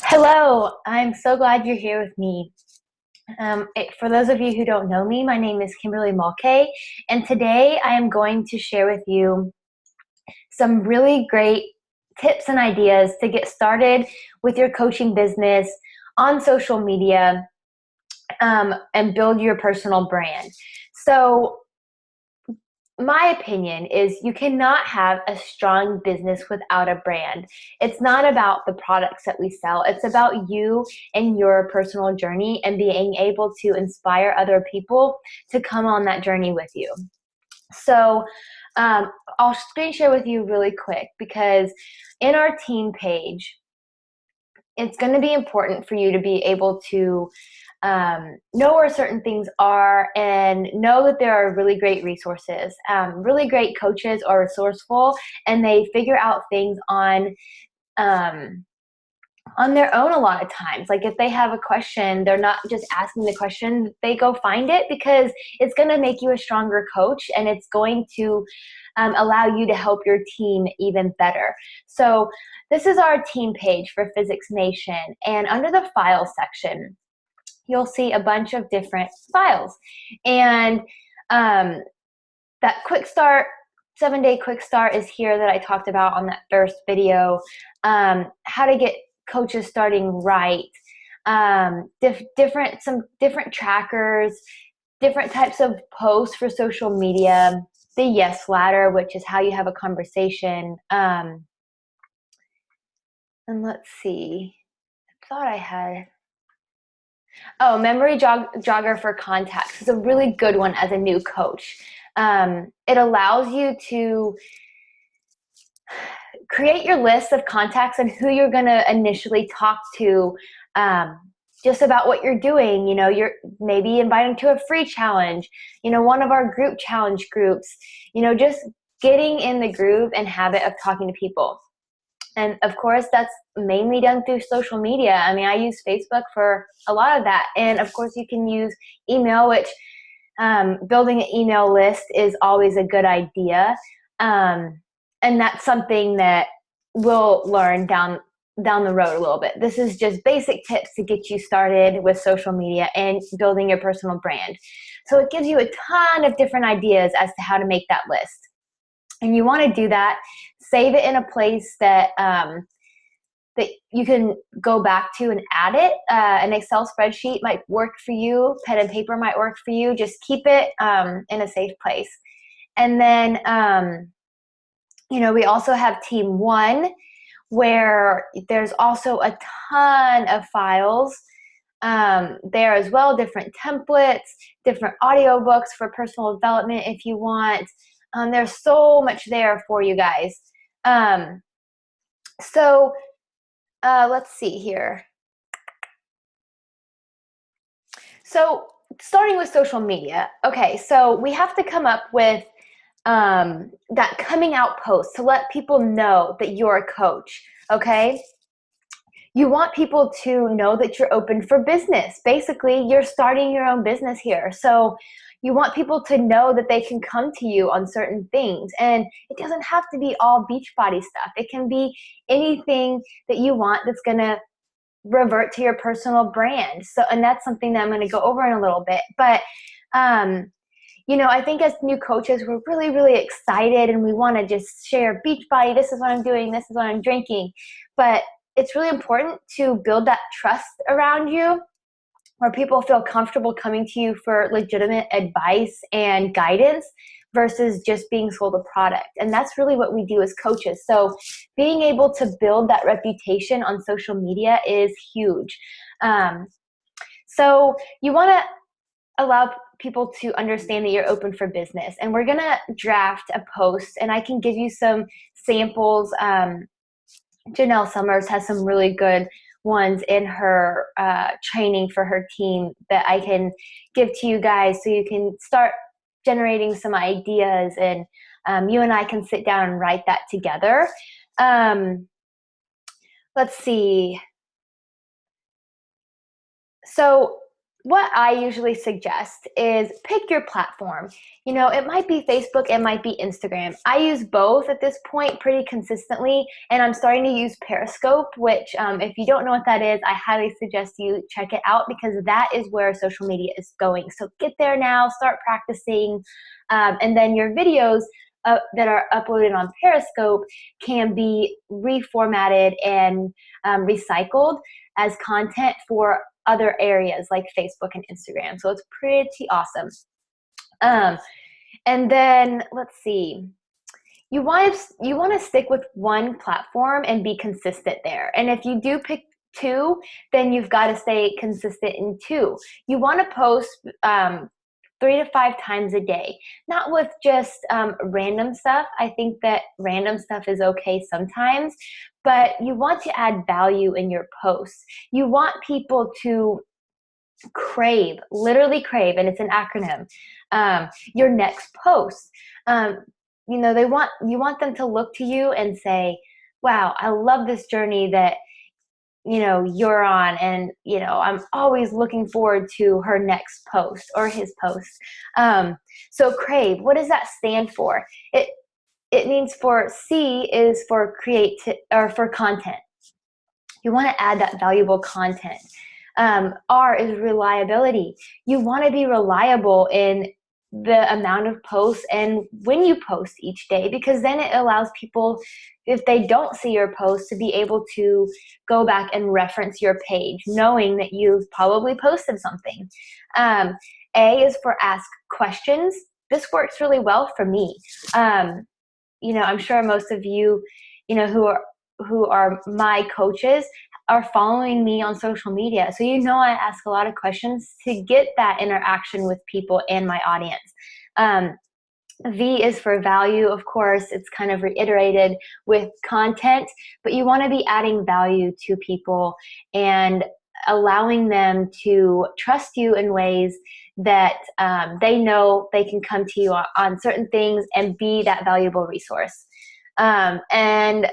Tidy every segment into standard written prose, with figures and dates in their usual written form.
Hello, I'm so glad you're here with me. For those of you who don't know me, my name is Kimberly Mulcahy, and today I am going to share with you some really great tips and ideas to get started with your coaching business on social media and build your personal brand. So, my opinion is you cannot have a strong business without a brand. It's not about the products that we sell. It's about you and your personal journey and being able to inspire other people to come on that journey with you. So I'll screen share with you really quick because in our team page, it's going to be important for you to be able to know where certain things are and know that there are really great resources. Really great coaches are resourceful and they figure out things um, on their own a lot of times. Like if they have a question, they're not just asking the question, they go find it because it's going to make you a stronger coach and it's going to allow you to help your team even better. So this is our team page for Physics Nation, and under the file section, you'll see a bunch of different files. And that quick start, 7-day quick start is here that I talked about on that first video. How to get coaches starting right. Some different trackers, different types of posts for social media. The yes ladder, which is how you have a conversation. And let's see. I thought I had. Oh, memory jogger for contacts is a really good one as a new coach. It allows you to create your list of contacts and who you're going to initially talk to, just about what you're doing. You know, you're maybe inviting to a free challenge, one of our group challenge groups, just getting in the groove and habit of talking to people. And of course, that's mainly done through social media. I mean, I use Facebook for a lot of that. And of course, you can use email, which building an email list is always a good idea. And that's something that we'll learn down the road a little bit. This is just basic tips to get you started with social media and building your personal brand. So it gives you a ton of different ideas as to how to make that list. And you want to do that, save it in a place that that you can go back to and add it. An Excel spreadsheet might work for you. Pen and paper might work for you. Just keep it in a safe place. And then, we also have Team 1, where there's also a ton of files there as well, different templates, different audiobooks for personal development if you want. There's so much there for you guys. So let's see here. So starting with social media. Okay, so we have to come up with that coming out post to let people know that you're a coach, okay? You want people to know that you're open for business. Basically, you're starting your own business here. So you want people to know that they can come to you on certain things. And it doesn't have to be all Beachbody stuff. It can be anything that you want that's going to revert to your personal brand. So, and that's something that I'm going to go over in a little bit. But, I think as new coaches, we're really, really excited and we want to just share Beachbody. This is what I'm doing. This is what I'm drinking. But it's really important to build that trust around you where people feel comfortable coming to you for legitimate advice and guidance versus just being sold a product. And that's really what we do as coaches. So being able to build that reputation on social media is huge. So you want to allow people to understand that you're open for business. And we're going to draft a post, and I can give you some samples. Janelle Summers has some really good ones in her training for her team that I can give to you guys so you can start generating some ideas, and you and I can sit down and write that together. Let's see. So what I usually suggest is pick your platform. You know, it might be Facebook, it might be Instagram. I use both at this point pretty consistently, and I'm starting to use Periscope, which if you don't know what that is, I highly suggest you check it out because that is where social media is going. So get there now, start practicing, and then your videos that are uploaded on Periscope can be reformatted and recycled as content for other areas like Facebook and Instagram. So it's pretty awesome. And then let's see. You want to stick with one platform and be consistent there. And if you do pick two, then you've got to stay consistent in two. You want to post 3 to 5 times a day, not with just random stuff. I think that random stuff is okay sometimes, but you want to add value in your posts. You want people to crave, literally crave, and it's an acronym, your next post. You know, you want them to look to you and say, wow, I love this journey that you're on, and I'm always looking forward to her next post or his post. So crave, what does that stand for? It means for C is for create or for content. You want to add that valuable content. R is reliability. You want to be reliable in the amount of posts and when you post each day, because then it allows people, if they don't see your post, to be able to go back and reference your page knowing that you've probably posted something. A is for ask questions. This works really well for me. I'm sure most of you, who are my coaches are following me on social media. So I ask a lot of questions to get that interaction with people and my audience. V is for value. Of course, it's kind of reiterated with content, but you want to be adding value to people and allowing them to trust you in ways that they know they can come to you on certain things and be that valuable resource. And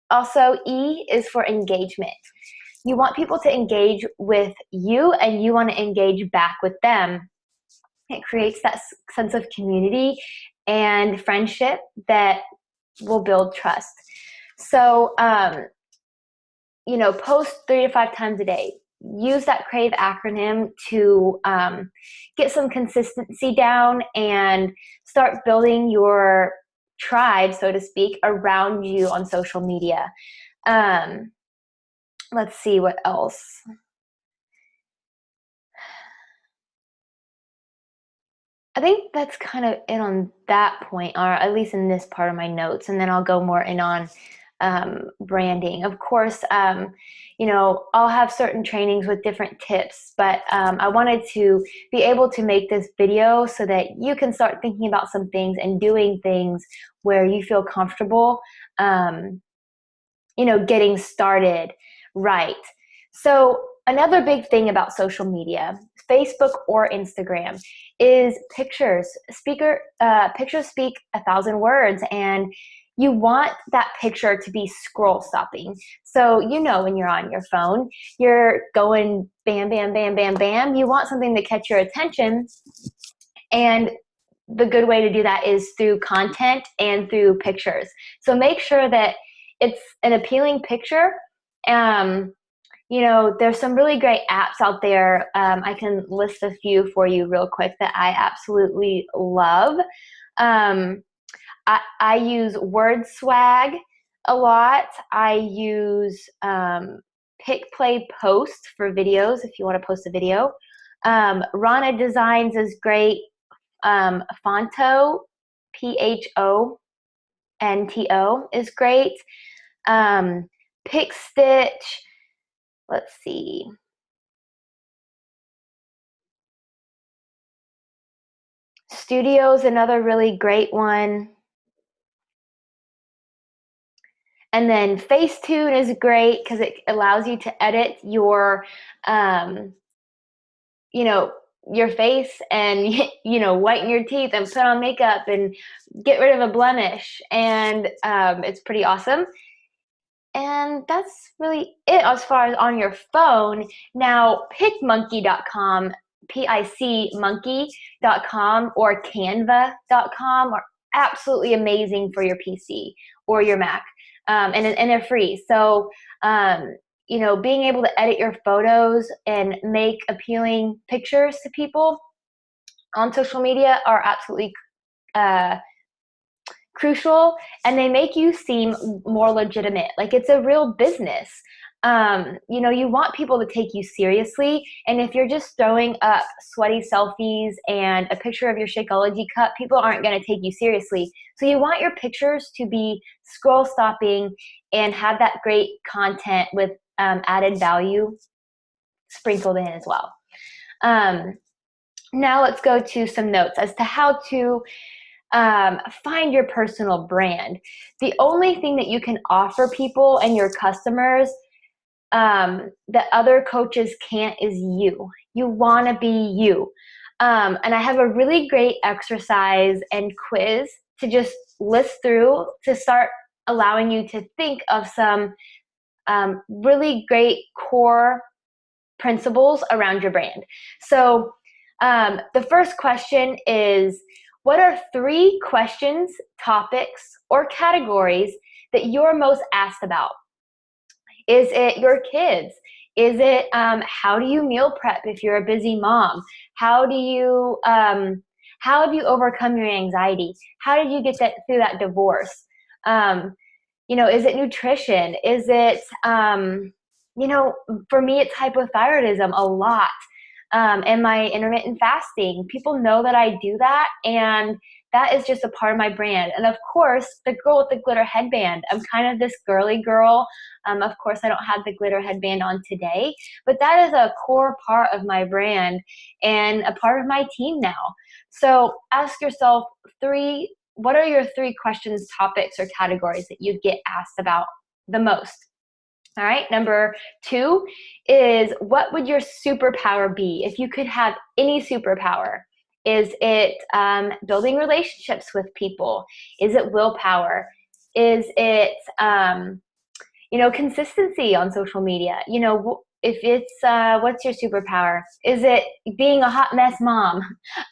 also, E is for engagement. You want people to engage with you and you want to engage back with them. It creates that sense of community and friendship that will build trust. So, post 3 to 5 times a day. Use that CRAVE acronym to get some consistency down and start building your tribe, so to speak, around you on social media. Let's see what else. I think that's kind of it on that point, or at least in this part of my notes, and then I'll go more in on branding. Of course, I'll have certain trainings with different tips, but I wanted to be able to make this video so that you can start thinking about some things and doing things where you feel comfortable, getting started right. So another big thing about social media, Facebook or Instagram, is pictures. Pictures speak 1,000 words, and you want that picture to be scroll stopping. So when you're on your phone, you're going bam, bam, bam, bam, bam. You want something to catch your attention, and the good way to do that is through content and through pictures. So make sure that it's an appealing picture. There's some really great apps out there. I can list a few for you real quick that I absolutely love. I use WordSwag a lot. I use PicPlay Post for videos if you want to post a video. Rana Designs is great. Phonto, PHONTO is great. PicStitch. Let's see. Studio's another really great one. And then Facetune is great because it allows you to edit your, your face and, whiten your teeth and put on makeup and get rid of a blemish. And it's pretty awesome. And that's really it as far as on your phone. Now, PicMonkey.com, PIC Monkey.com, or Canva.com are absolutely amazing for your PC or your Mac, and they're free. So, being able to edit your photos and make appealing pictures to people on social media are absolutely uh, crucial, and they make you seem more legitimate, like it's a real business. You want people to take you seriously, and if you're just throwing up sweaty selfies and a picture of your Shakeology cup, people aren't going to take you seriously. So you want your pictures to be scroll stopping and have that great content with added value sprinkled in as well. Now let's go to some notes as to how to find your personal brand. The only thing that you can offer people and your customers that other coaches can't is you. You want to be you. And I have a really great exercise and quiz to just list through to start allowing you to think of some really great core principles around your brand. So the first question is, what are 3 questions, topics, or categories that you're most asked about? Is it your kids? Is it how do you meal prep if you're a busy mom? How have you overcome your anxiety? How did you get through that divorce? Is it nutrition? Is it for me, it's hypothyroidism a lot. And my intermittent fasting. People know that I do that, and that is just a part of my brand. And of course, the girl with the glitter headband. I'm kind of this girly girl. Of course, I don't have the glitter headband on today, but that is a core part of my brand and a part of my team now. So ask yourself what are your 3 questions, topics, or categories that you get asked about the most? All right, number 2 is, what would your superpower be if you could have any superpower? Is it building relationships with people? Is it willpower? Is it consistency on social media? If it's what's your superpower? Is it being a hot mess mom?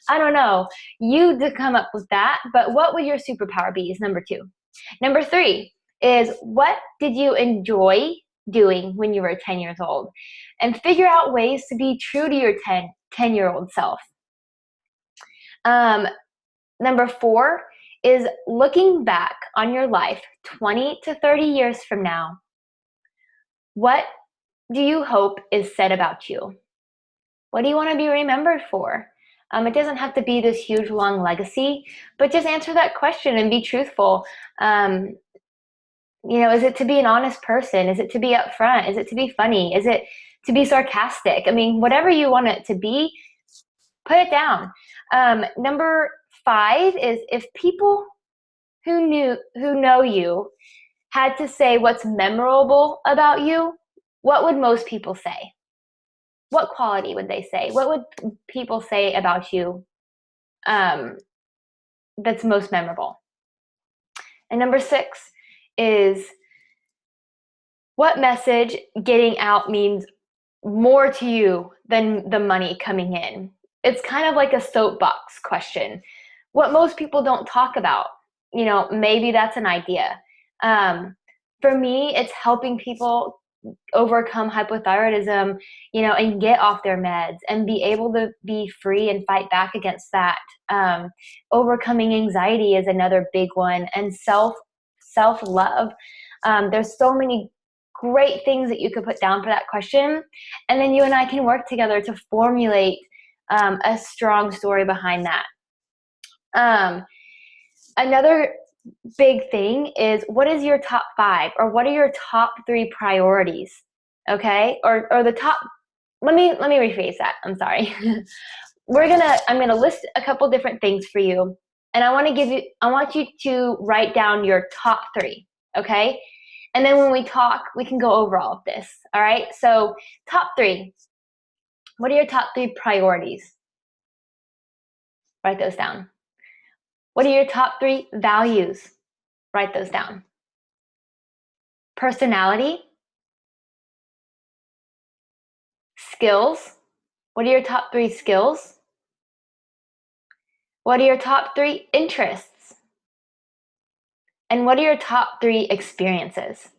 I don't know. You to come up with that, but what would your superpower be is number 2. Number 3 is, what did you enjoy doing when you were 10 years old? And figure out ways to be true to your 10-year-old self. Number 4 is, looking back on your life 20 to 30 years from now, what do you hope is said about you? What do you want to be remembered for? It doesn't have to be this huge, long legacy, but just answer that question and be truthful. Is it to be an honest person? Is it to be upfront? Is it to be funny? Is it to be sarcastic? I mean, whatever you want it to be, put it down. Number 5 is, if people who know you had to say what's memorable about you, what would most people say? What quality would they say? What would people say about you that's most memorable? And number 6 is, what message getting out means more to you than the money coming in? It's kind of like a soapbox question. What most people don't talk about, maybe that's an idea. For me, it's helping people overcome hypothyroidism, and get off their meds and be able to be free and fight back against that. Overcoming anxiety is another big one, and self-love. There's so many great things that you could put down for that question, and then you and I can work together to formulate a strong story behind that. Another big thing is, what is your top 5, or what are your top 3 priorities? Okay, or the top. Let me rephrase that. I'm sorry. I'm gonna list a couple different things for you, and I want you to write down your top 3. Okay, and then when we talk, we can go over all of this. All right. So top 3. What are your top 3 priorities? Write those down. What are your top 3 values? Write those down. personality, skills. What are your top 3 skills? What are your top 3 interests? And what are your top 3 experiences?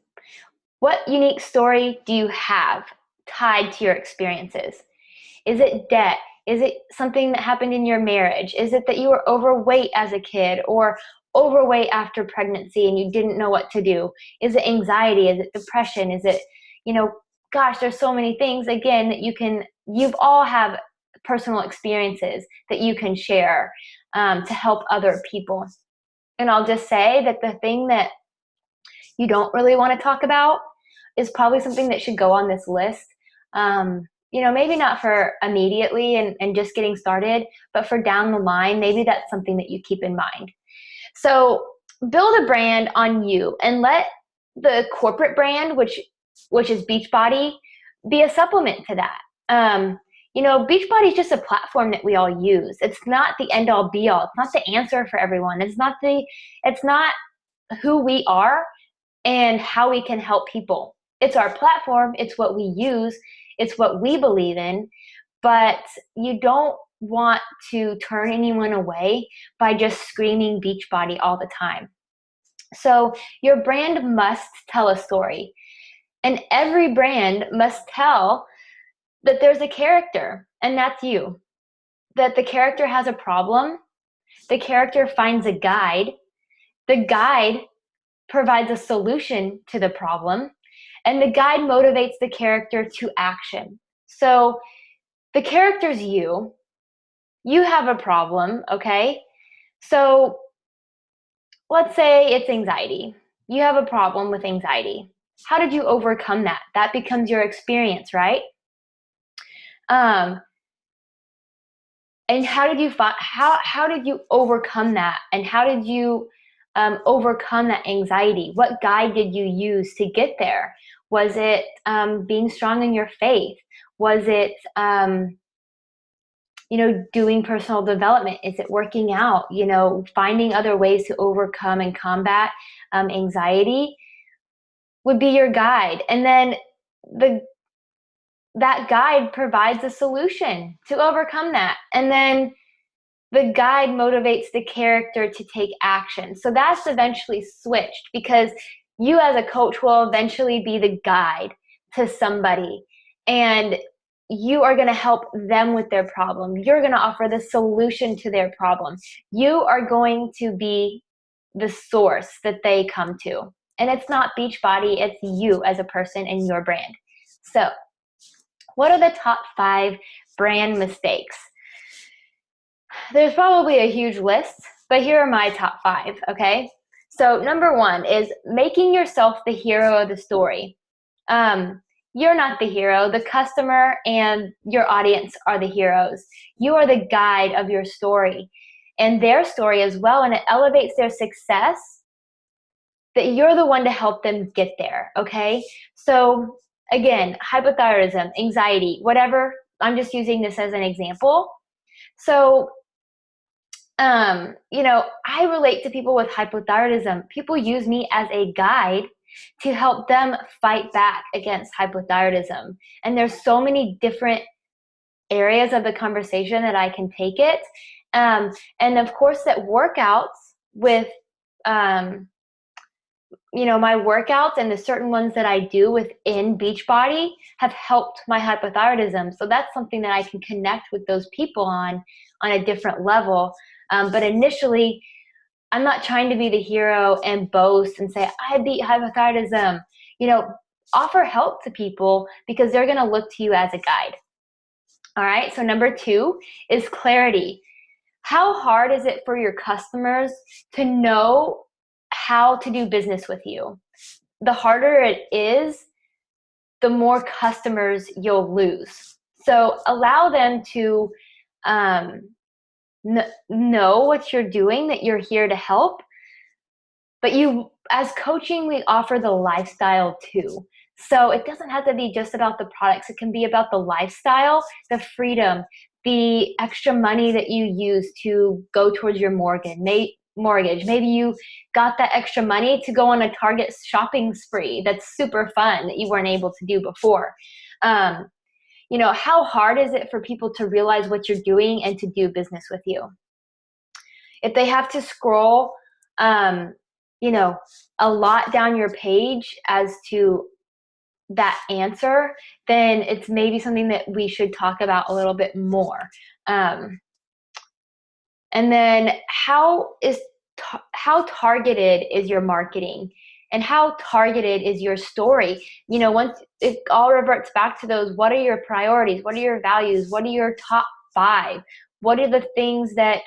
What unique story do you have tied to your experiences? Is it debt? Is it something that happened in your marriage? Is it that you were overweight as a kid or overweight after pregnancy and you didn't know what to do? Is it anxiety? Is it depression? Is it, gosh, there's so many things, again, that you've all have personal experiences that you can share to help other people. And I'll just say that the thing that you don't really want to talk about is probably something that should go on this list. Maybe not for immediately and just getting started, but for down the line, maybe that's something that you keep in mind. So build a brand on you and let the corporate brand, which is Beachbody, be a supplement to that. Beachbody is just a platform that we all use. It's not the end all be all. It's not the answer for everyone. It's not who we are and how we can help people. It's our platform. It's what we use. It's what we believe in. But you don't want to turn anyone away by just screaming Beachbody all the time. So your brand must tell a story. And every brand must tell that there's a character, and that's you. That the character has a problem. The character finds a guide. The guide provides a solution to the problem. And the guide motivates the character to action. So the character's you. You have a problem, okay? So let's say it's anxiety. You have a problem with anxiety. How did you overcome that? That becomes your experience, right? And how did you overcome that? And how did you overcome that anxiety? What guide did you use to get there? Was it being strong in your faith? Was it doing personal development? Is it working out? Finding other ways to overcome and combat anxiety would be your guide. And then that guide provides a solution to overcome that. And then the guide motivates the character to take action. So that's eventually switched because you as a coach will eventually be the guide to somebody. And you are going to help them with their problem. You're going to offer the solution to their problem. You are going to be the source that they come to. And it's not Beachbody, it's you as a person and your brand. So what are the top 5 brand mistakes? There's probably a huge list, but here are my top 5, okay? So number 1 is making yourself the hero of the story. You're not the hero. The customer and your audience are the heroes. You are the guide of your story and their story as well, and it elevates their success that you're the one to help them get there, okay? So again, hypothyroidism, anxiety, whatever, I'm just using this as an example. So, I relate to people with hypothyroidism. People use me as a guide to help them fight back against hypothyroidism. And there's so many different areas of the conversation that I can take it. And of course that workouts with, my workouts and the certain ones that I do within Beachbody have helped my hypothyroidism. So that's something that I can connect with those people on a different level. But initially, I'm not trying to be the hero and boast and say, I beat hypothyroidism. Offer help to people because they're going to look to you as a guide. All right. So number 2 is clarity. How hard is it for your customers to know how to do business with you? The harder it is, the more customers you'll lose. So allow them to know what you're doing, that you're here to help. But as coaching, we offer the lifestyle too. So it doesn't have to be just about the products. It can be about the lifestyle, the freedom, the extra money that you use to go towards your mortgage. mortgage. Maybe you got that extra money to go on a Target shopping spree that's super fun that you weren't able to do before. How hard is it for people to realize what you're doing and to do business with you? If they have to scroll, a lot down your page as to that answer, then it's maybe something that we should talk about a little bit more. And then how targeted is your marketing, and how targeted is your story? Once it all reverts back to those, what are your priorities? What are your values? What are your top 5? What are the things that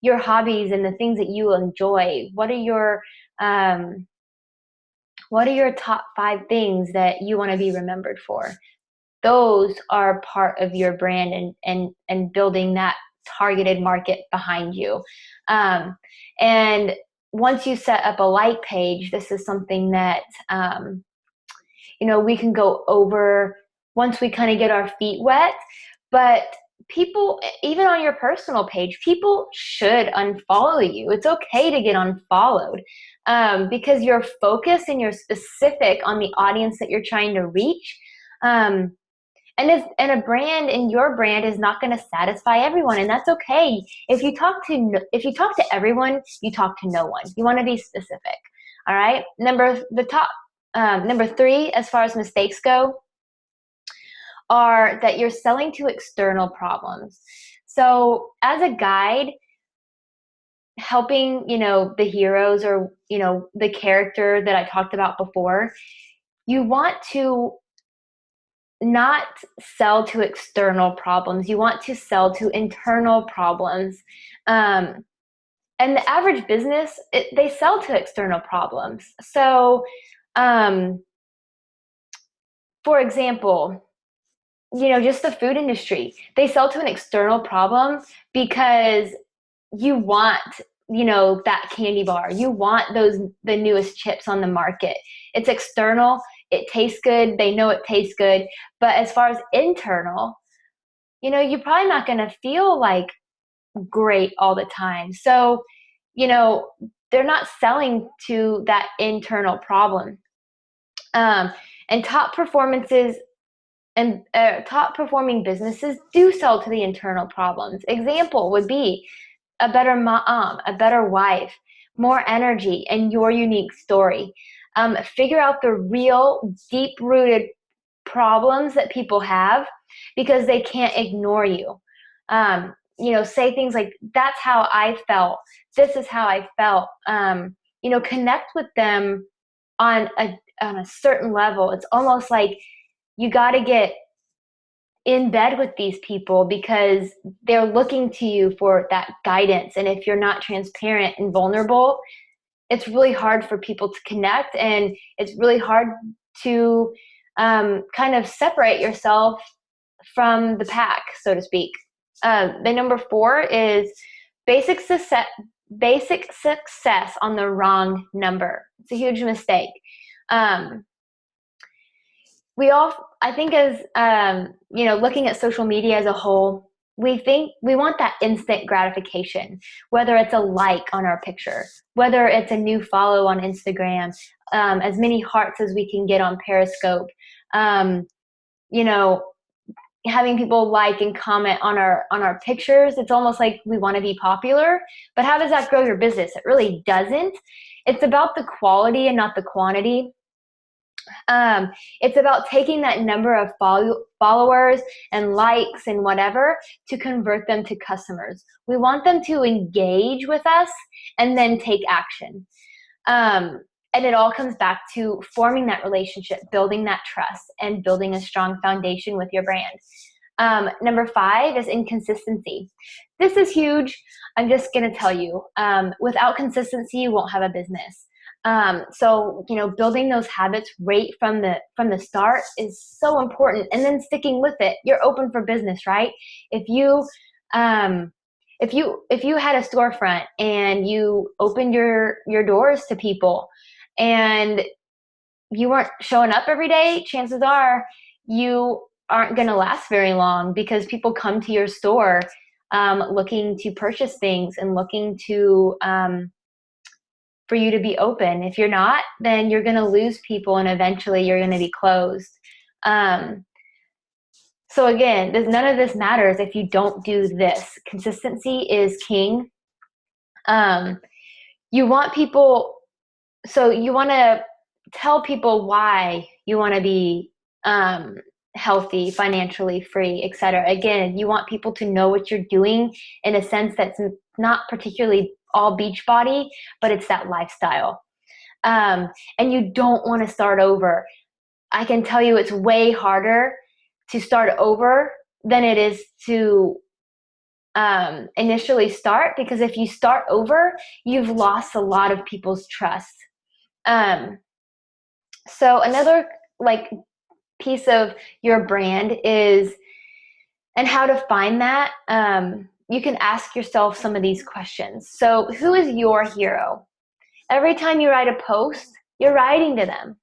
your hobbies and the things that you enjoy? What are your top 5 things that you want to be remembered for? Those are part of your brand and building that targeted market behind you. And once you set up a like page, this is something that we can go over once we kind of get our feet wet. But people, even on your personal page, people should unfollow you. It's okay to get unfollowed because you're focused and you're specific on the audience that you're trying to reach. And a brand, and your brand is not going to satisfy everyone, and that's okay. If you talk to everyone, you talk to no one. You want to be specific. All right. Number 3, as far as mistakes go, are that you're selling to external problems. So as a guide, helping, the heroes or, the character that I talked about before, you want to not sell to external problems. You want to sell to internal problems. And the average business, they sell to external problems. So, for example, just the food industry, they sell to an external problem because you want, that candy bar. You want the newest chips on the market. It's external. It tastes good. They know it tastes good. But as far as internal, you're probably not going to feel like great all the time. So, they're not selling to that internal problem. And top performances and top performing businesses do sell to the internal problems. Example would be a better mom, a better wife, more energy, and your unique story. Figure out the real deep-rooted problems that people have because they can't ignore you. Say things like, that's how I felt. This is how I felt. Connect with them on a certain level. It's almost like you got to get in bed with these people because they're looking to you for that guidance. And if you're not transparent and vulnerable, it's really hard for people to connect, and it's really hard to kind of separate yourself from the pack, so to speak. The number 4 is basic success on the wrong number. It's a huge mistake. I think as, looking at social media as a whole, we think we want that instant gratification, whether it's a like on our picture, whether it's a new follow on Instagram, as many hearts as we can get on Periscope, having people like and comment on our pictures. It's almost like we want to be popular, but how does that grow your business? It really doesn't. It's about the quality and not the quantity. It's about taking that number of followers and likes and whatever to convert them to customers. We want them to engage with us and then take action. And it all comes back to forming that relationship, building that trust, and building a strong foundation with your brand. Number 5 is inconsistency. This is huge. I'm just going to tell you, without consistency, you won't have a business. So, building those habits right from the start is so important, and then sticking with it. You're open for business, right? If you had a storefront and you opened your doors to people and you weren't showing up every day, chances are you aren't going to last very long, because people come to your store looking to purchase things and looking to for you to be open. If you're not, then you're going to lose people and eventually you're going to be closed. So again, none of this matters if you don't do this. Consistency is king. You want people, so you want to tell people why you want to be healthy, financially free, etc. Again, you want people to know what you're doing in a sense that's not particularly all Beachbody, but it's that lifestyle. And you don't want to start over. I can tell you it's way harder to start over than it is to initially start, because if you start over, you've lost a lot of people's trust. So another like piece of your brand is, and how to find that, you can ask yourself some of these questions. So who is your hero? Every time you write a post, you're writing to them.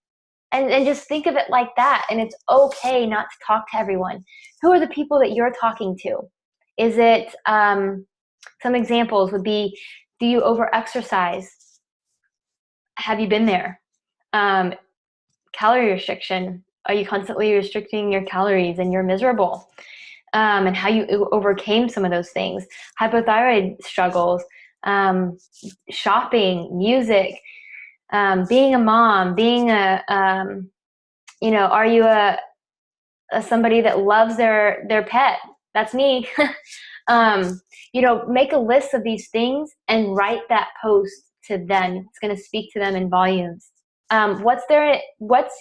And just think of it like that. And it's okay not to talk to everyone. Who are the people that you're talking to? Is it, some examples would be, do you over-exercise? Have you been there? Calorie restriction. Are you constantly restricting your calories and you're miserable? And how you overcame some of those things. Hypothyroid struggles, shopping, music, being a mom, being a, are you a somebody that loves their pet? That's me. Make a list of these things and write that post to them. It's going to speak to them in volumes. What's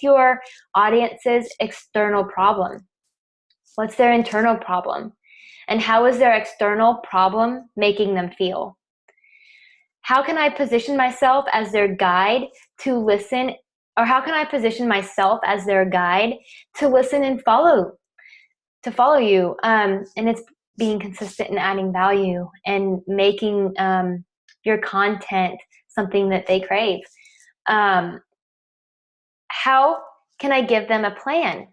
your audience's external problem? What's their internal problem? And how is their external problem making them feel? How can I position myself as their guide to listen, or how can I position myself as their guide to listen and follow you? And it's being consistent and adding value and making your content something that they crave. How can I give them a plan?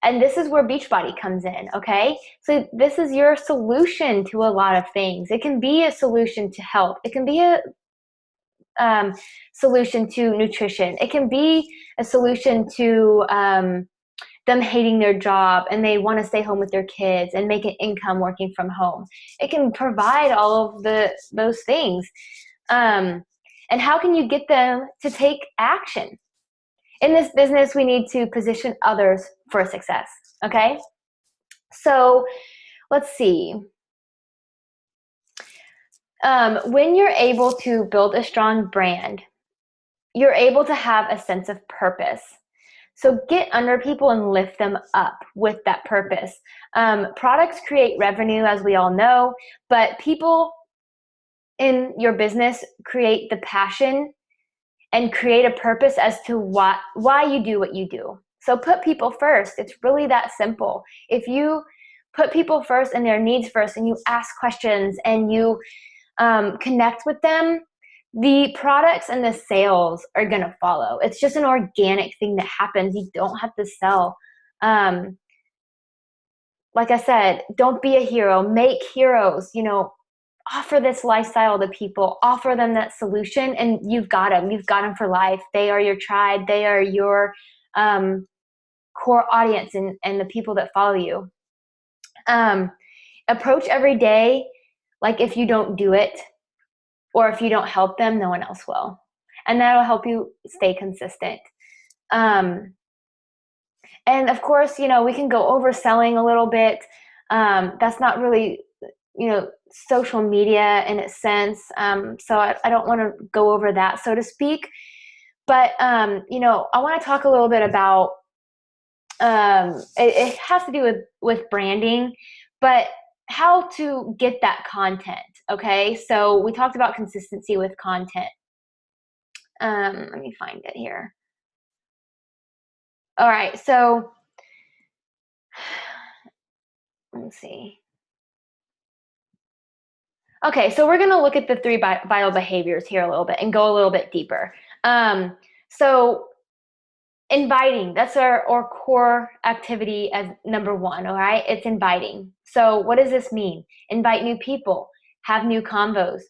And this is where Beachbody comes in, okay? So this is your solution to a lot of things. It can be a solution to health. It can be a solution to nutrition. It can be a solution to them hating their job and they want to stay home with their kids and make an income working from home. It can provide all of those things. And how can you get them to take action? In this business, we need to position others for success, okay? So let's see. When you're able to build a strong brand, you're able to have a sense of purpose. So get under people and lift them up with that purpose. Products create revenue, as we all know, but people in your business create the passion and create a purpose as to why you do what you do. So put people first. It's really that simple. If you put people first and their needs first, and you ask questions and you connect with them, the products and the sales are going to follow. It's just an organic thing that happens. You don't have to sell. Like I said, don't be a hero. Make heroes. Offer this lifestyle to people, offer them that solution, and you've got them for life. They are your tribe. They are your core audience and the people that follow you. Approach every day like if you don't do it, or if you don't help them, no one else will. And that'll help you stay consistent. And of course, we can go overselling a little bit. That's not really, social media in its sense. So I don't want to go over that, so to speak. But, I want to talk a little bit about, it has to do with branding, but how to get that content. Okay. So we talked about consistency with content. Let me find it here. All right. So let's see. Okay, so we're going to look at the 3 vital behaviors here a little bit and go a little bit deeper. So Inviting, that's our core activity as number one, all right? It's inviting. So what does this mean? Invite new people, have new convos,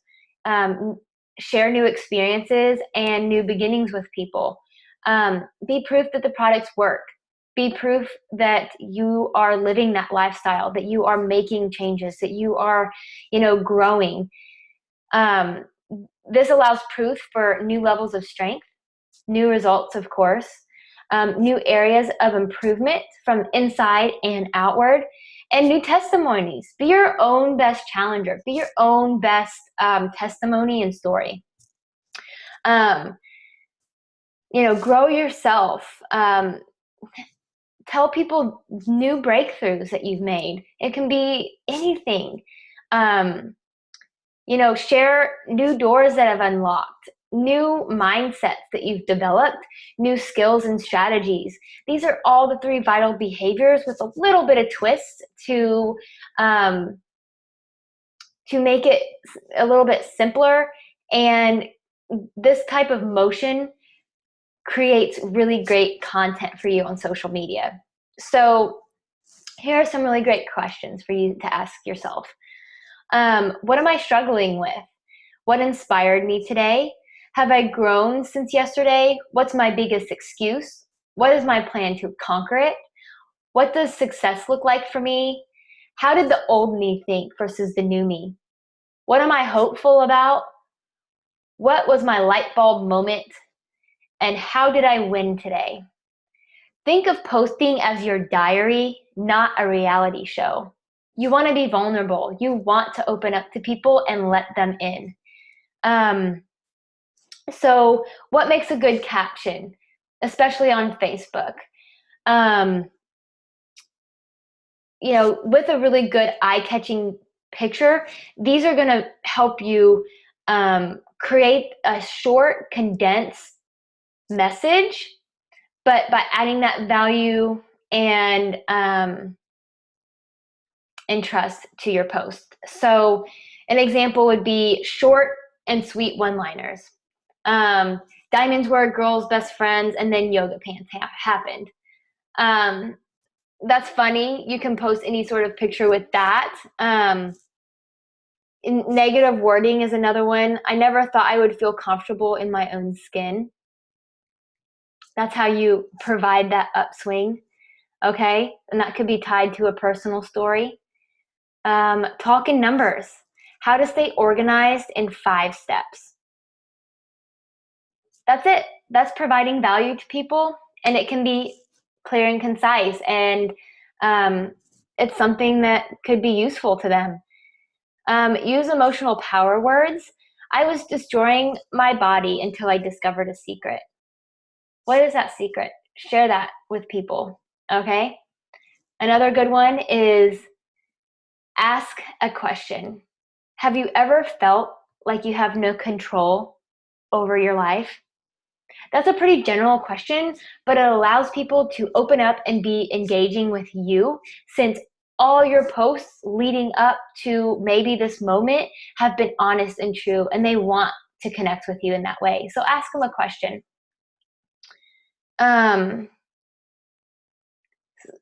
share new experiences and new beginnings with people. Be proof that the products work. Be proof that you are living that lifestyle, that you are making changes, that you are, growing. This allows proof for new levels of strength, new results, of course, new areas of improvement from inside and outward, and new testimonies. Be your own best challenger. Be your own best testimony and story. Grow yourself. Tell people new breakthroughs that you've made. It can be anything. Share new doors that have unlocked, new mindsets that you've developed, new skills and strategies. These are all the 3 vital behaviors with a little bit of twist to make it a little bit simpler. And this type of motion creates really great content for you on social media. So here are some really great questions for you to ask yourself. What am I struggling with? What inspired me today? Have I grown since yesterday? What's my biggest excuse? What is my plan to conquer it? What does success look like for me? How did the old me think versus the new me? What am I hopeful about? What was my light bulb moment? And how did I win today? Think of posting as your diary, not a reality show. You want to be vulnerable. You want to open up to people and let them in. So what makes a good caption, especially on Facebook? With a really good eye-catching picture, these are going to help you create a short, condensed message, but by adding that value and trust to your post. So an example would be short and sweet one-liners. Diamonds were a girl's best friends, and then yoga pants happened. That's funny. You can post any sort of picture with that. Negative wording is another one. I never thought I would feel comfortable in my own skin. That's how you provide that upswing, okay? And that could be tied to a personal story. Talk in numbers. How to stay organized in 5 steps. That's it. That's providing value to people, and it can be clear and concise, and it's something that could be useful to them. Use emotional power words. I was destroying my body until I discovered a secret. What is that secret? Share that with people, okay? Another good one is ask a question. Have you ever felt like you have no control over your life? That's a pretty general question, but it allows people to open up and be engaging with you, since all your posts leading up to maybe this moment have been honest and true, and they want to connect with you in that way. So ask them a question.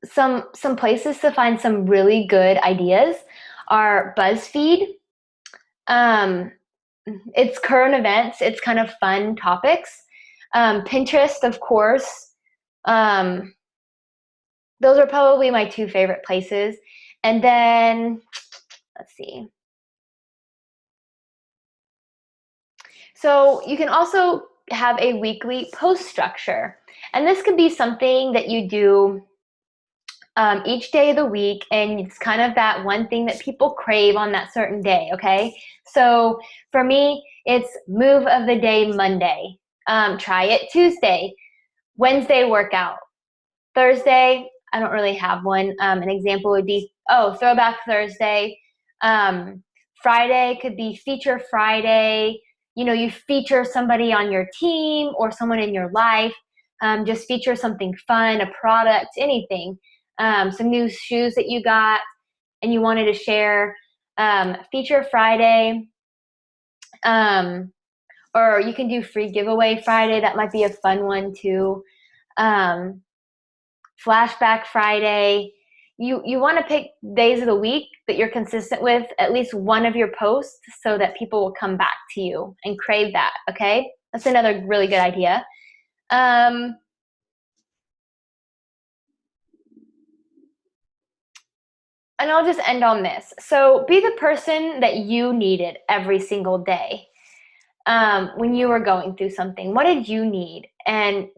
Some places to find some really good ideas are BuzzFeed. It's current events. It's kind of fun topics. Pinterest, of course. Those are probably my 2 favorite places. And then, let's see. So you can also have a weekly post structure. And this could be something that you do each day of the week, and it's kind of that one thing that people crave on that certain day, okay? So for me, it's move of the day Monday. Try it Tuesday. Wednesday, workout. Thursday, I don't really have one. An example would be, Throwback Thursday. Friday could be Feature Friday. You feature somebody on your team or someone in your life. Just feature something fun, a product, anything. Some new shoes that you got and you wanted to share. Feature Friday. Or you can do free giveaway Friday. That might be a fun one too. Flashback Friday. You want to pick days of the week that you're consistent with at least one of your posts so that people will come back to you and crave that, okay? That's another really good idea. And I'll just end on this. So be the person that you needed every single day. When you were going through something, what did you need? And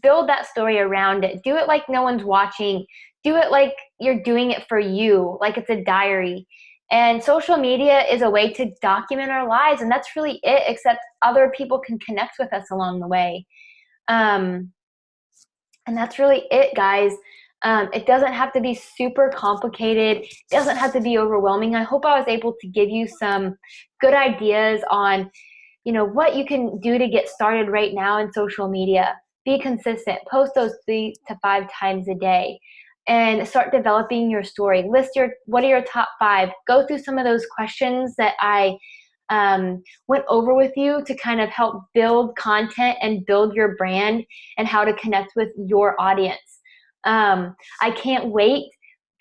build that story around it. Do it like no one's watching. Do it like you're doing it for you, like it's a diary. And social media is a way to document our lives, and that's really it, except other people can connect with us along the way. Um, and that's really it, guys. It doesn't have to be super complicated. It doesn't have to be overwhelming. I hope I was able to give you some good ideas on, what you can do to get started right now in social media. Be consistent. Post those 3 to 5 times a day and start developing your story. List what are your top 5. Go through some of those questions that I went over with you to kind of help build content and build your brand and how to connect with your audience. I can't wait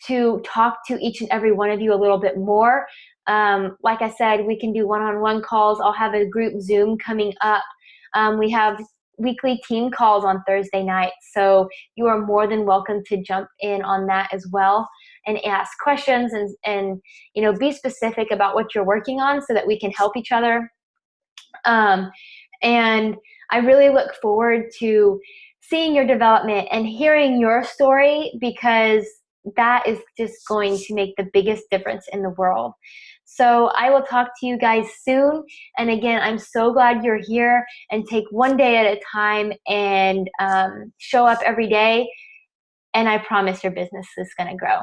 to talk to each and every one of you a little bit more. Like I said, we can do one-on-one calls. I'll have a group Zoom coming up. We have weekly team calls on Thursday nights, so you are more than welcome to jump in on that as well and ask questions and be specific about what you're working on so that we can help each other. And I really look forward to seeing your development and hearing your story, because that is just going to make the biggest difference in the world. So I will talk to you guys soon. And again, I'm so glad you're here, and take one day at a time and show up every day. And I promise your business is going to grow.